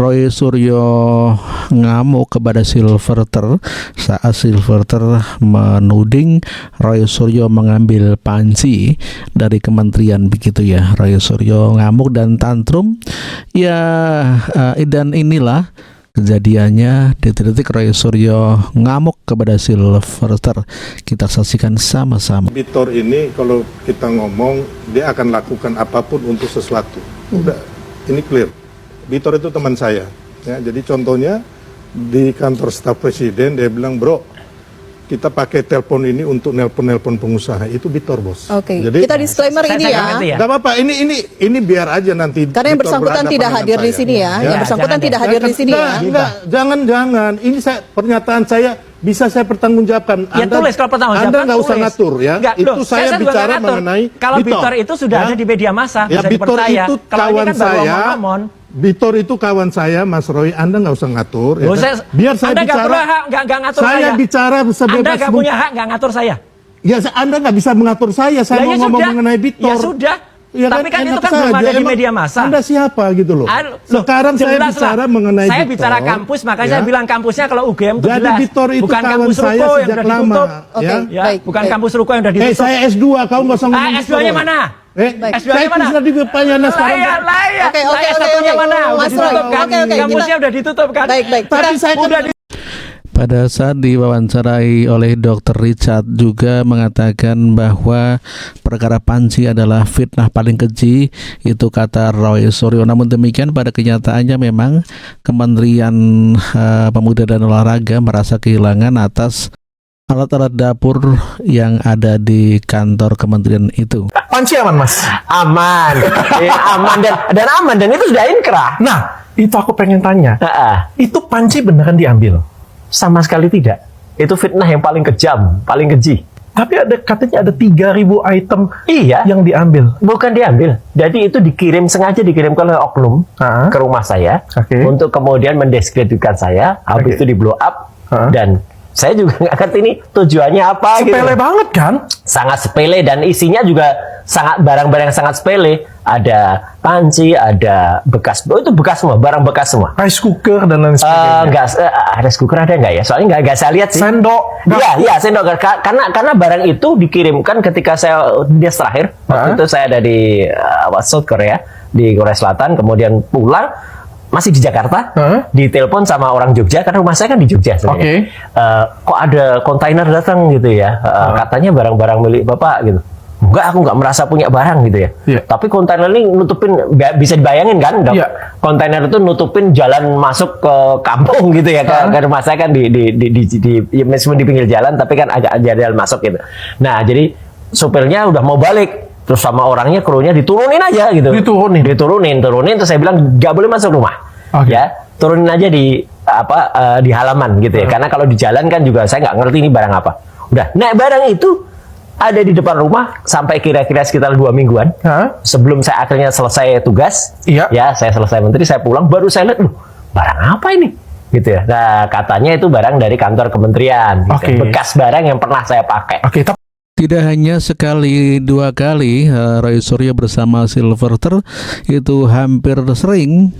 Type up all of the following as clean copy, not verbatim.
Roy Suryo ngamuk kepada Silverter saat Silverter menuding Roy Suryo mengambil panci dari kementerian, begitu ya. Roy Suryo ngamuk dan tantrum ya, dan inilah kejadiannya, detik-detik Roy Suryo ngamuk kepada Silverter. Kita saksikan sama-sama. Bitor ini kalau kita ngomong, dia akan lakukan apapun untuk sesuatu. Udah, ini clear. Bitor itu teman saya. Ya, jadi contohnya di kantor staf presiden dia bilang, bro, kita pakai telepon ini untuk nelpon pengusaha. Itu Bitor, bos. Oke. Jadi Kita disclaimer ini ya. Gak apa-apa. Ini biar aja nanti. Karena yang bersangkutan tidak hadir di sini ya. Yang bersangkutan tidak hadir di sini ya. Enggak, jangan. Ini pernyataan saya bisa saya pertanggungjawabkan. Ya tulis kalau pertanggungjawabkan. Anda nggak usah ngatur ya. Enggak, itu saya bicara mengenai kalau Bitor itu sudah ada di media massa, ya, bisa Bitor dipercaya. itu Kalau kawan ini kan baru saya. omong-omong. Bitor itu kawan saya, Mas Roy. Anda nggak usah ngatur. Ya, biar saya Anda bicara. nggak ngatur saya bicara sebebas. Anda nggak punya hak nggak ngatur saya. Ya, Anda nggak bisa mengatur saya. Saya mau ngomong mengenai Bitor. Ya sudah. Ya tapi kan itu kan saja. belum ada di media massa. Anda siapa gitu loh? Sekarang saya bicara mengenai saya Bitor, bicara kampus, makanya saya bilang kampusnya kalau UGM itu jadi jelas. Bitor itu bukan kawan kampus saya Ruko yang sejak sudah lama. ditutup. Ya. Baik, Bukan baik. kampus Ruko yang sudah ditutup. Saya S2, kau nggak usah ngomong S2-nya mana? S2-nya mana? Saya di Payana sekarang. Layak. Oke. S1-nya mana? Mas Udah Roy, ditutup kan? oke, Kampusnya udah ditutup kan? Baik. Tapi saya kan Pada saat diwawancarai oleh Dr. Richard juga mengatakan bahwa perkara panci adalah fitnah paling keji, itu kata Roy Suryo. Namun demikian pada kenyataannya memang Kementerian Pemuda dan Olahraga merasa kehilangan atas alat-alat dapur yang ada di kantor kementerian itu. Panci aman, Mas? Aman, aman dan aman, dan itu sudah inkrah. Nah, itu aku pengen tanya. Itu panci beneran diambil? Sama sekali tidak. Itu fitnah yang paling kejam, paling keji. Tapi katanya ada 3.000 item yang diambil. Bukan diambil. Jadi itu sengaja dikirimkan oleh oknum ke rumah saya untuk kemudian mendiskreditkan saya. Habis itu di blow up dan saya juga nggak ngerti ini tujuannya apa. Sepele banget kan? Sangat sepele dan isinya juga sangat barang-barang yang sangat sepele. Ada panci, ada bekas, itu bekas semua, barang bekas semua. Rice cooker dan lain sebagainya. Rice cooker ada nggak ya? Soalnya nggak saya lihat sih. Sendok. Iya sendok. Karena barang itu dikirimkan ketika dia terakhir. Waktu itu saya ada di South Korea, di Korea Selatan, kemudian pulang. Masih di Jakarta, ditelepon sama orang Jogja, karena rumah saya kan di Jogja sebenarnya. Kok ada kontainer datang gitu ya, katanya barang-barang milik Bapak gitu. Enggak, aku nggak merasa punya barang gitu ya. Tapi kontainer ini nutupin, bisa dibayangin kan, kontainer itu nutupin jalan masuk ke kampung gitu ya, ke rumah saya kan meskipun di pinggir jalan, tapi kan agak jalan masuk gitu. Nah, jadi supirnya udah mau balik. Terus sama orangnya, krunya diturunin aja gitu. Diturunin. Terus saya bilang nggak boleh masuk rumah. Ya, turunin aja di halaman gitu ya. Karena kalau di jalan kan juga saya nggak ngerti ini barang apa. Udah, nah barang itu ada di depan rumah sampai kira-kira sekitar 2 mingguan. Sebelum saya akhirnya selesai tugas, ya saya selesai menteri, saya pulang, baru saya lihat, barang apa ini? Gitu ya. Nah, katanya itu barang dari kantor kementerian. Gitu. Bekas barang yang pernah saya pakai. Tidak hanya sekali, 2 kali Roy Suryo bersama Silverter itu hampir sering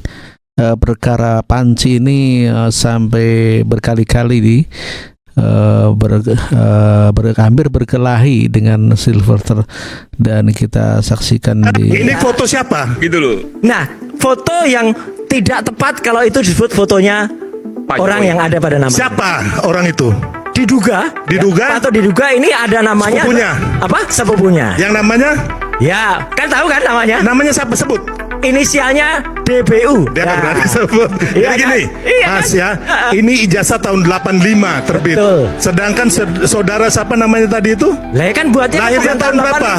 perkara panci ini sampai berkali-kali hampir berkelahi dengan Silverter, dan kita saksikan di ini foto siapa gitu loh. Nah, foto yang tidak tepat kalau itu disebut fotonya Pak orang Jokowi. yang ada pada nama. Siapa orang itu? Diduga atau diduga ini ada namanya sepupunya. Apa? Sepupunya. Yang namanya? Ya, kan tahu kan namanya? Namanya siapa sebut? Inisialnya DBU. Dia nggak berani sebut. Iya, Jadi gini, iya, Mas kan? ya, ini ijazah tahun 85 terbit. Betul. Sedangkan saudara siapa namanya tadi itu? Lah kan buatnya Lahirnya tahun berapa?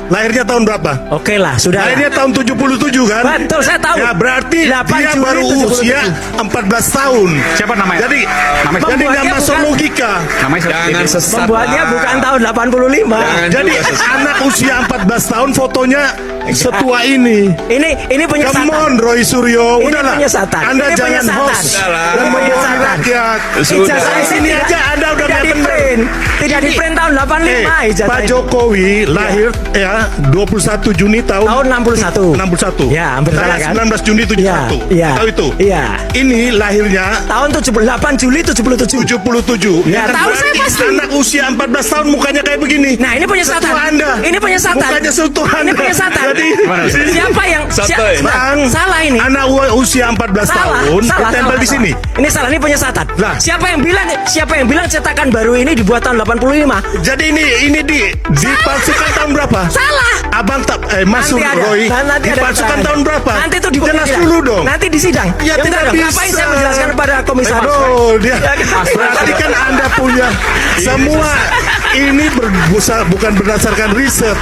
85. Lahirnya tahun berapa? Oke lah, sudah. Lahirnya tahun 77 kan? Betul, saya tahu. Ya berarti 8 dia Juli baru 77. usia 14 tahun. Siapa namanya? Jadi Membuatnya nggak masuk bukan- logika. Jangan sesat. Membuatnya bukan tahun 85. Jadi anak usia 14 tahun fotonya setua ini. Ini punya Come Satan. on, Roy Roy Suryo, Ini udahlah. penyesatan. Anda Ini jangan penyesatan. host Ini dan membohongi penyesatan. rakyat. Ijazah Di sini aja Anda udah tidak nggak di benar. print. Tidak di print tahun 85 ijazah Pak itu. Jokowi lahir ya 21 Juni tahun Tahun 61. 61. Ya, hampir salah kan? 19 Juni 71. Iya. Tahu itu? Iya. Ini lahirnya Tahun 78 Juli 77. 77. Ya, Kan tahu berarti saya pasti. Anak usia 14 tahun mukanya kayak begini. Nah, ini penyesatan. Setua Anda. Ini penyesatan. Mukanya setua Ini Anda. penyesatan. Jadi, Siapa yang Bang, salah ini? anak usia 14 tahun ditempel di sini. Ini salah, ini penyesatan. Lah. Siapa yang bilang cetakan baru ini dibuat tahun 85? Jadi ini dipalsukan tahun berapa? Salah. Abang Mas Nanti ada. Roy Nanti ada dipalsukan keterangan. tahun berapa? Nanti itu jelas sidang. dulu dong. Nanti di sidang. Ya, udah tidak dong. bisa. Ngapain saya menjelaskan kepada komisaris? Aduh, dia berarti kan Anda punya semua ini bukan berdasarkan riset.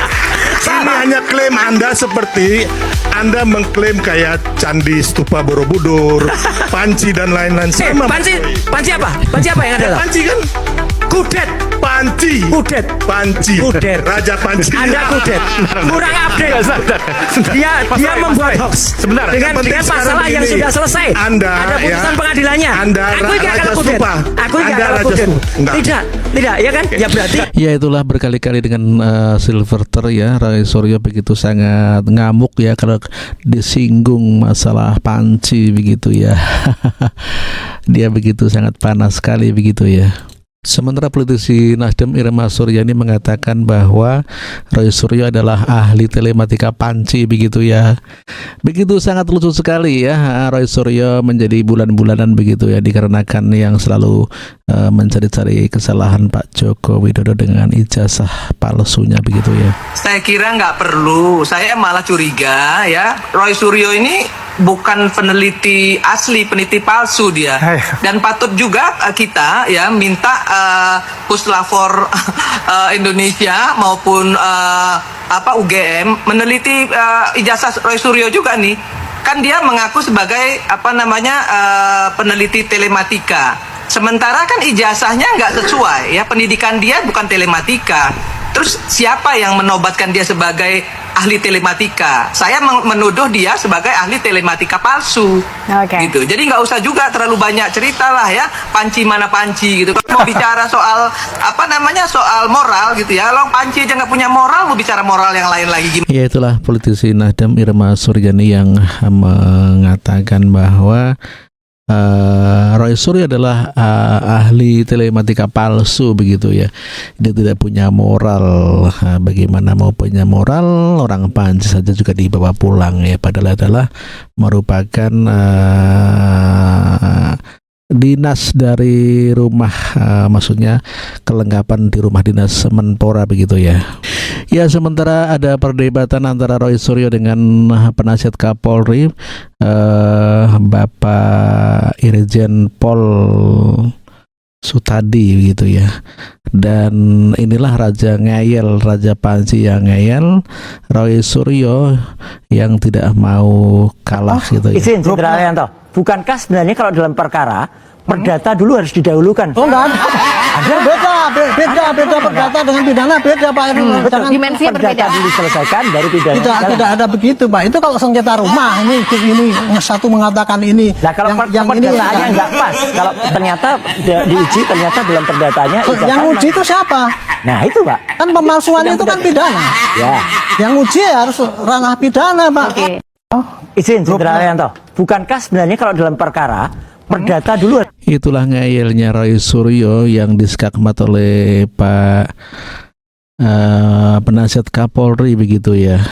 Ini hanya klaim Anda seperti Anda mengklaim kayak Candi Stupa Borobudur, Panci dan lain-lain sama. Panci apa? Panci apa yang ada? Panci kan? Kudet. Panci. Kudet. Panci. Kudet. Raja Panci. Anda kudet. Kurang update. Dia membuat hoax. Sebentar. Dengan masalah yang sudah selesai. Anda ada putusan ya, pengadilannya. Anda Aku tidak Raja akan kudet. Stupa. Aku tidak Anda akan Raja kudet. Stupa. Enggak. Tidak, ya kan? Ya berarti Ya itulah berkali-kali dengan Silverter ya, Roy Suryo begitu sangat ngamuk ya kalau disinggung masalah Panci begitu ya. Dia begitu sangat panas sekali begitu ya. Sementara politisi Nasdem Irma Suryani mengatakan bahwa Roy Suryo adalah ahli telematika Panci begitu ya. Begitu sangat lucu sekali ya, Roy Suryo menjadi bulan-bulanan begitu ya, dikarenakan yang selalu mencari-cari kesalahan Pak Joko Widodo dengan ijazah palsunya begitu ya. Saya kira nggak perlu. Saya malah curiga ya, Roy Suryo ini bukan peneliti asli, peneliti palsu dia. Dan patut juga kita ya minta Puslapor Indonesia maupun UGM meneliti ijazah Roy Suryo juga nih. Kan dia mengaku sebagai peneliti telematika. Sementara kan ijazahnya nggak sesuai ya, pendidikan dia bukan telematika. Terus siapa yang menobatkan dia sebagai ahli telematika? Saya menuduh dia sebagai ahli telematika palsu. Gitu. Jadi nggak usah juga terlalu banyak cerita lah ya, Panci mana Panci gitu. Kalau mau bicara soal soal moral gitu ya, kalau Panci aja nggak punya moral, mau bicara moral yang lain lagi gimana? Ya itulah politisi Nasdem Irma Suryani yang mengatakan bahwa Roy Suryo adalah ahli telematika palsu begitu ya. Dia tidak punya moral. Bagaimana mau punya moral? Orang Panci saja juga dibawa pulang ya. Padahal adalah merupakan dinas dari rumah, maksudnya kelengkapan di rumah dinas Menpora begitu ya. Ya, sementara ada perdebatan antara Roy Suryo dengan penasihat Kapolri, Bapak Irjen Pol Sutadi gitu ya. Dan inilah Raja Ngeyel, Raja Panci yang ngeyel, Roy Suryo yang tidak mau kalah gitu ya. Izin, Jenderal Arianto. Bukankah sebenarnya kalau dalam perkara perdata dulu harus didahulukan? Oh enggak ada. Beda perdata dengan pidana beda Pak. Jangan Dimensinya Perdata berbeda. dulu diselesaikan baru pidana. tidak ada begitu Pak. Itu kalau sengketa rumah ini satu mengatakan ini. Nah kalau perdataannya nggak pas, kalau ternyata diuji ternyata dalam perdatanya yang uji itu siapa? Nah itu Pak. Kan pemalsuan itu kan pidana. Ya. Yang uji harus ranah pidana Pak. Izin, Jenderal Arianto. Bukankah sebenarnya kalau dalam perkara perdata dulu? Itulah ngeyelnya Roy Suryo yang diskakmat oleh Pak penasihat Kapolri begitu ya.